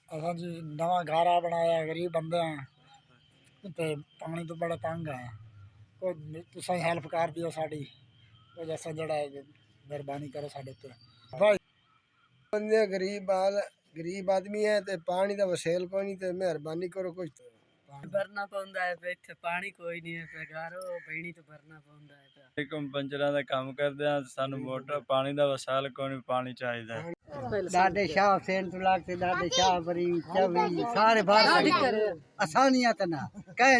असां जी नवा घारा बनाया, गरीब बंदे हैं ते पानी तो बड़ा तंग है। कोई तुसां हेल्प कर दियो साड़ी, कोई ऐसा जड़ा मेहरबानी करो साढ़े ते भाई। बंदे गरीब आदमी है ते पानी दा वसेल कोई नहीं, ते मेहरबानी करो कुछ भरना पौंदा है पे, इत्थे पानी कोई नहीं है पे, गारो बहनी तो भरना पौंदा है पे। पंचरां दा काम करदे आ, सानू मोटर पानी दा वसाल कोई नहीं, पानी चाहिदा। दादे शाह हुसैन तुलाक से दादे शाह बरी चवी सारे बाहर आसानियत ना कह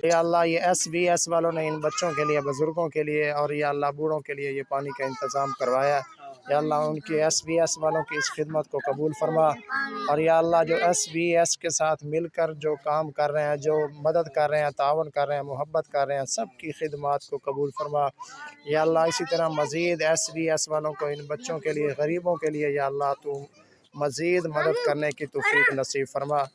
या अल्लाह ये SBS वालों ने इन बच्चों के लिए, बुज़ुर्गों के लिए और या अल्लाह बूढ़ों के लिए ये पानी का इंतज़ाम करवाया। या अल्लाह उनकी SBS वालों की इस खिदमत को कबूल फरमा। और या अल्लाह जो SBS के साथ मिलकर जो काम कर रहे हैं, जो मदद कर रहे हैं, तावन कर रहे हैं, मोहब्बत कर रहे हैं, सब की खिदमत को कबूल फरमा। या अल्लाह इसी तरह मज़ीद SBS वालों को, इन बच्चों के लिए, गरीबों के लिए या अल्लाह तू मज़ीद मदद करने की तौफ़ीक नसीब फरमा।